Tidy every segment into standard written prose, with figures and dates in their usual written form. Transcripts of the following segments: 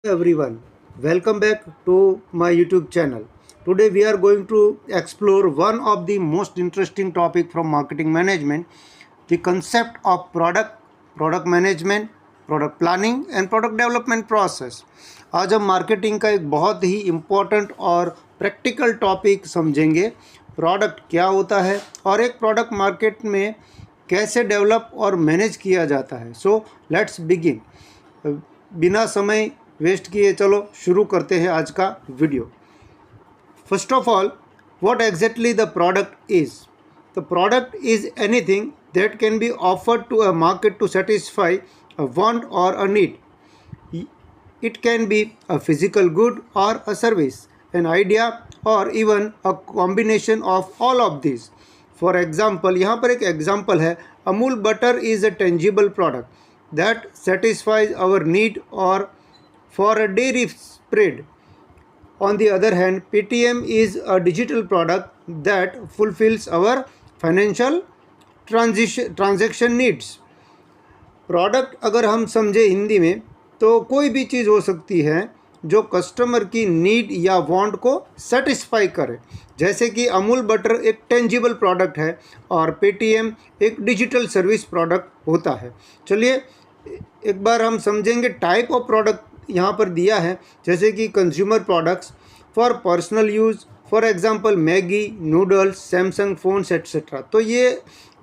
Everyone, welcome back to my YouTube channel. Today we are going to explore one of the most interesting topic from marketing management, the concept of product management, product planning and product development process. आज हम marketing का एक बहुत ही important और practical topic समझेंगे। Product क्या होता है और एक प्रोडक्ट मार्केट में कैसे डेवलप और मैनेज किया जाता है। So let's begin. बिना समय वेस्ट किए चलो शुरू करते हैं आज का video. First of all, what exactly the product is? The product is anything that can be offered to a market to satisfy a want or a need. It can be a physical good or a service, an idea or even a combination of all of these. For example, यहाँ पर एक example है, Amul butter is a tangible product that satisfies our need और for a dairy spread. On the other hand, Paytm is a digital product that fulfills our financial transaction needs. Product अगर हम समझे हिंदी में तो कोई भी चीज़ हो सकती है जो कस्टमर की नीड या वांट को सेटिस्फाई करे। जैसे कि अमूल बटर एक टेंजिबल प्रोडक्ट है और पेटीएम एक डिजिटल सर्विस प्रोडक्ट होता है। चलिए एक बार हम समझेंगे टाइप ऑफ प्रोडक्ट यहाँ पर दिया है, जैसे कि consumer products for personal use, for example Maggi, noodles, Samsung phones etcetera. तो ये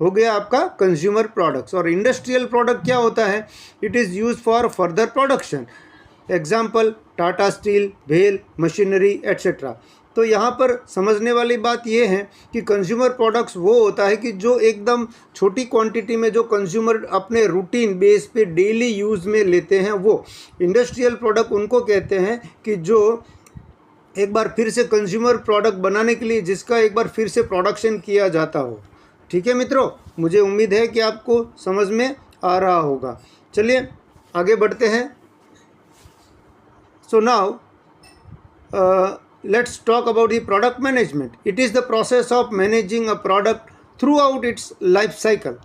हो गया आपका कंज्यूमर प्रोडक्ट्स। और इंडस्ट्रियल प्रोडक्ट क्या होता है? It is use for further production, example Tata steel, भेल मशीनरी एट्सेट्रा। तो यहाँ पर समझने वाली बात यह है कि कंज्यूमर प्रोडक्ट्स वो होता है कि जो एकदम छोटी क्वांटिटी में जो कंज्यूमर अपने रूटीन बेस पे डेली यूज़ में लेते हैं, वो इंडस्ट्रियल प्रोडक्ट उनको कहते हैं कि जो एक बार फिर से कंज्यूमर प्रोडक्ट बनाने के लिए जिसका एक बार फिर से प्रोडक्शन किया जाता हो। ठीक है मित्रों, मुझे उम्मीद है कि आपको समझ में आ रहा होगा। चलिए आगे बढ़ते हैं। So now let's talk about the product management. It is the process of managing a product throughout its life cycle,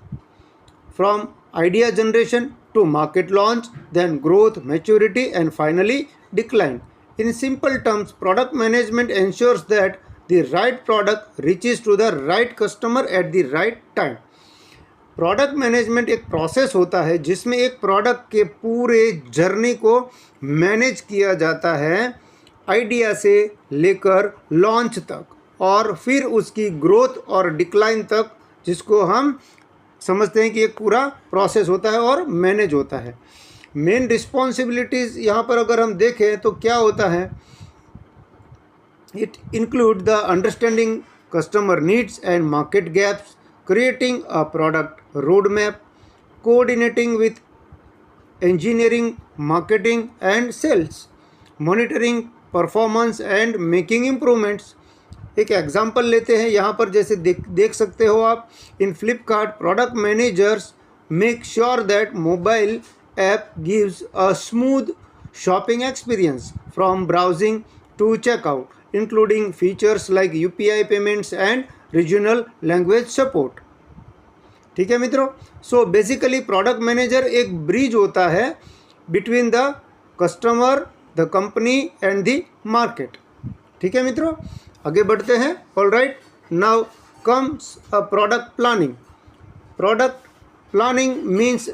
from idea generation to market launch, then growth, maturity and finally decline. In simple terms, product management ensures that the right product reaches to the right customer at the right time. Product management एक process होता है जिसमें एक product के पूरे journey को manage किया जाता है, आइडिया से लेकर लॉन्च तक और फिर उसकी ग्रोथ और डिक्लाइन तक, जिसको हम समझते हैं कि एक पूरा प्रोसेस होता है और मैनेज होता है। मेन रिस्पॉन्सिबिलिटीज़ यहाँ पर अगर हम देखें तो क्या होता है? It include the understanding customer needs and market gaps, creating a product roadmap, coordinating with engineering, marketing and sales, monitoring performance and making improvements. एक एग्जांपल लेते हैं यहाँ पर, जैसे देख सकते हो आप, in Flipkart product managers make sure that mobile app gives a smooth shopping experience from browsing to checkout, including features like UPI payments and regional language support. ठीक है मित्रों, सो बेसिकली प्रोडक्ट मैनेजर एक bridge होता है between the customer, the company and the market. ठीक है मित्रों, आगे बढ़ते हैं। Alright, now comes a product planning. Product planning means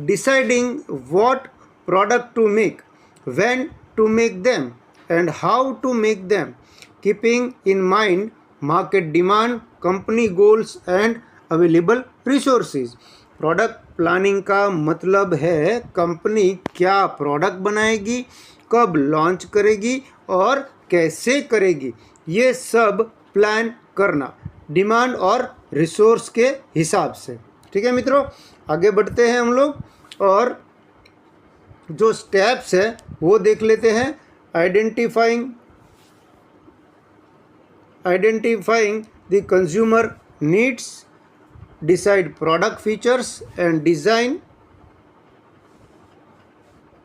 deciding what product to make, when to make them and how to make them, keeping in mind market demand, company goals and available resources. Product planning का मतलब है company क्या product बनाएगी, कब launch करेगी और कैसे करेगी, ये सब प्लान करना डिमांड और रिसोर्स के हिसाब से। ठीक है मित्रों, आगे बढ़ते हैं हम लोग और जो स्टेप्स है वो देख लेते हैं। Identifying the consumer needs, decide product features and design.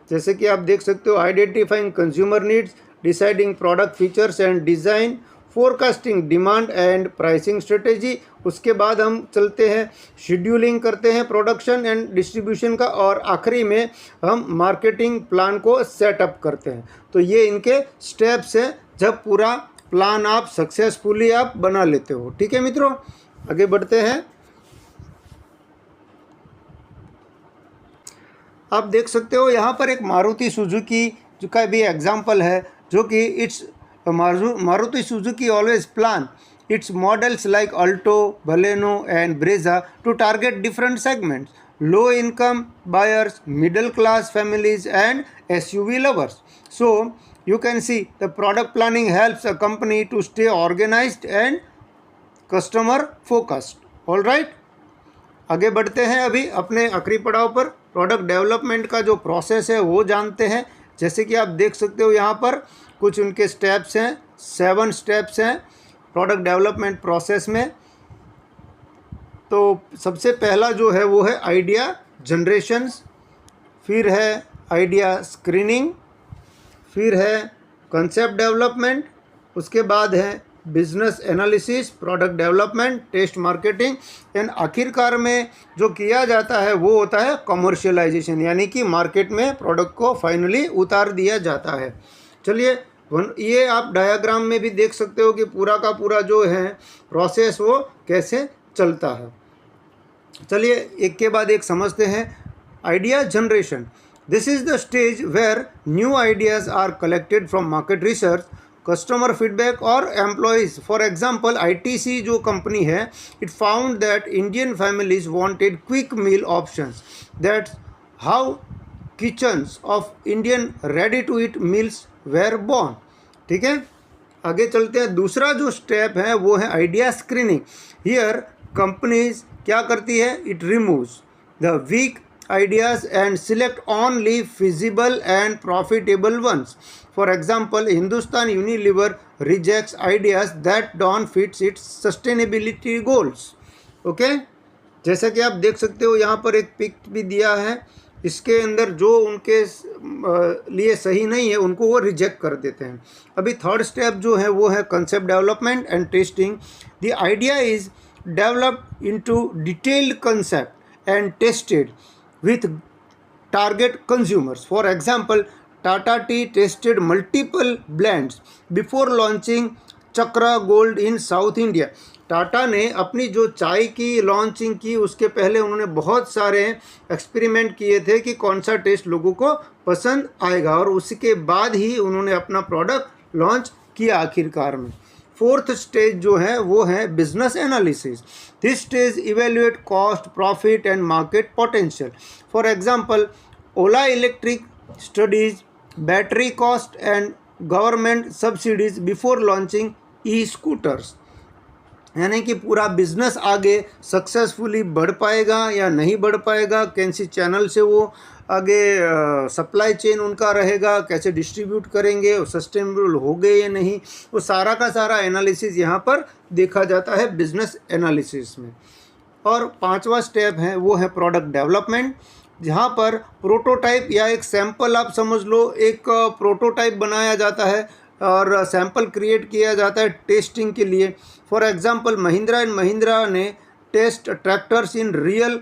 जैसे कि आप देख सकते हो, identifying consumer needs, deciding product features and design, forecasting demand and pricing strategy, उसके बाद हम चलते हैं शेड्यूलिंग करते हैं प्रोडक्शन एंड डिस्ट्रीब्यूशन का, और आखिरी में हम मार्केटिंग प्लान को सेटअप करते हैं। तो ये इनके स्टेप्स हैं जब पूरा प्लान आप सक्सेसफुली आप बना लेते हो। ठीक है मित्रों, आगे बढ़ते हैं। आप देख सकते हो यहाँ पर एक मारुति सुजुकी का भी एग्जाम्पल है, जो कि it's Maruti Suzuki always plan its models like Alto, Baleno and Brezza to target different segments: low income buyers, middle class families and SUV lovers. So you can see the product planning helps a company to stay organized and customer focused. All right, आगे बढ़ते हैं। अभी अपने आखिरी पड़ाव पर product development का जो प्रोसेस है वो जानते हैं। जैसे कि आप देख सकते हो यहाँ पर कुछ उनके स्टेप्स हैं, 7 स्टेप्स हैं प्रोडक्ट डेवलपमेंट प्रोसेस में। तो सबसे पहला जो है वो है आइडिया जनरेशंस, फिर है आइडिया स्क्रीनिंग, फिर है कंसेप्ट डेवलपमेंट, उसके बाद है business analysis, product development, test marketing and आखिरकार में जो किया जाता है वो होता है कमर्शियलाइजेशन, यानी कि मार्केट में प्रोडक्ट को फाइनली उतार दिया जाता है। चलिए, ये आप डायग्राम में भी देख सकते हो कि पूरा का पूरा जो है प्रोसेस वो कैसे चलता है। चलिए एक के बाद एक समझते हैं। Idea generation, this is the stage where new ideas are collected from market research, customer feedback और एम्प्लॉयज़। फॉर एग्जाम्पल ITC जो कंपनी है, it found that Indian families wanted quick meal options, that's how kitchens of Indian ready to eat meals were born. ठीक है, आगे चलते हैं। दूसरा जो स्टेप है वो है आइडिया स्क्रीनिंग। हियर कंपनीज क्या करती है, it removes the weak ideas and select only feasible and profitable ones. For example, Hindustan Unilever rejects ideas that don't fit its sustainability goals. Okay? जैसा कि आप देख सकते हो यहाँ पर एक पिक भी दिया है, इसके अंदर जो उनके लिए सही नहीं है उनको वो रिजेक्ट कर देते हैं। अभी थर्ड स्टेप जो है वो है concept development and testing. The idea is developed into detailed concept and tested with target consumers. For example, Tata Tea tested multiple blends before launching Chakra Gold in South India. Tata ने अपनी जो चाय की launching की उसके पहले उन्होंने बहुत सारे एक्सपेरिमेंट किए थे कि कौन सा टेस्ट लोगों को पसंद आएगा, और उसके बाद ही उन्होंने अपना प्रोडक्ट लॉन्च किया आखिरकार में। फोर्थ स्टेज जो है वो है business analysis. This stage evaluate cost, profit and market potential. For example, Ola electric studies battery cost and government subsidies before launching E scooters. यानी कि पूरा बिजनेस आगे सक्सेसफुली बढ़ पाएगा या नहीं बढ़ पाएगा, कैसे चैनल से वो आगे सप्लाई चेन उनका रहेगा, कैसे डिस्ट्रीब्यूट करेंगे, सस्टेनेबल हो गए या नहीं, वो सारा का सारा एनालिसिस यहाँ पर देखा जाता है बिजनेस एनालिसिस में। और पांचवा स्टेप है वो है प्रोडक्ट डेवलपमेंट, जहाँ पर प्रोटोटाइप या एक सैंपल आप समझ लो, एक प्रोटोटाइप बनाया जाता है और सैंपल क्रिएट किया जाता है टेस्टिंग के लिए। For example, Mahindra and Mahindra ने test tractors in real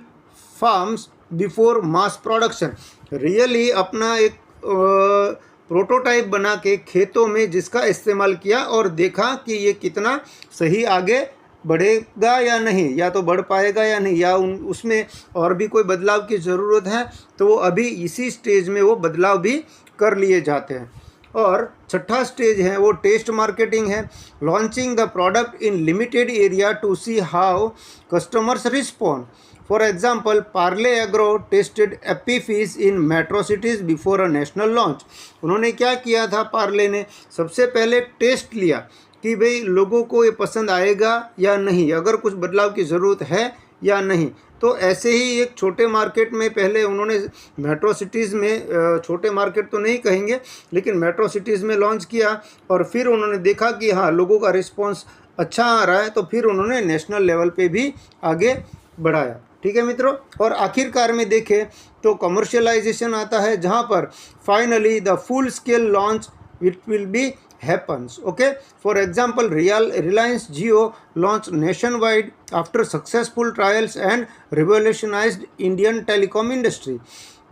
farms before mass production. Really अपना एक प्रोटोटाइप बना के खेतों में जिसका इस्तेमाल किया और देखा कि ये कितना सही आगे बढ़ेगा या नहीं, या तो बढ़ पाएगा या नहीं, या उसमें और भी कोई बदलाव की ज़रूरत है, तो वो अभी इसी स्टेज में वो बदलाव भी कर लिए जाते हैं। और छठा स्टेज है वो टेस्ट मार्केटिंग है, launching the product in limited area to see how customers respond. For example, Parle agro tested Appy Fizz in metro cities before a national launch. उन्होंने क्या किया था, पार्ले ने सबसे पहले टेस्ट लिया कि भाई लोगों को ये पसंद आएगा या नहीं, अगर कुछ बदलाव की ज़रूरत है या नहीं। तो ऐसे ही एक छोटे मार्केट में पहले उन्होंने मेट्रो सिटीज़ में, छोटे मार्केट तो नहीं कहेंगे लेकिन मेट्रो सिटीज़ में लॉन्च किया, और फिर उन्होंने देखा कि हाँ लोगों का रिस्पांस अच्छा आ रहा है, तो फिर उन्होंने नेशनल लेवल पे भी आगे बढ़ाया। ठीक है मित्रों, और आखिरकार में देखें तो कमर्शियलाइजेशन आता है, जहाँ पर finally the full scale launch it will be happens. Okay, for example, Reliance Jio launched nationwide after successful trials and revolutionized Indian telecom industry.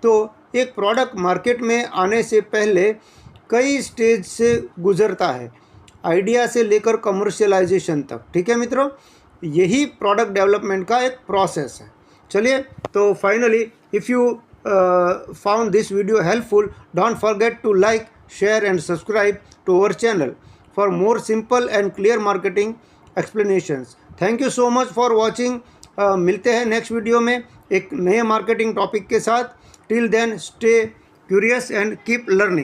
तो एक प्रोडक्ट मार्केट में आने से पहले कई स्टेज से गुजरता है, आइडिया से लेकर कमर्शियलाइजेशन तक। ठीक है मित्रों, यही प्रोडक्ट डेवलपमेंट का एक प्रोसेस है। चलिए, तो finally if you found this video helpful, don't forget to like, share and subscribe to our channel for more simple and clear marketing explanations. Thank you so much for watching. मिलते हैं next video में एक नए marketing topic के साथ. Till then stay curious and keep learning.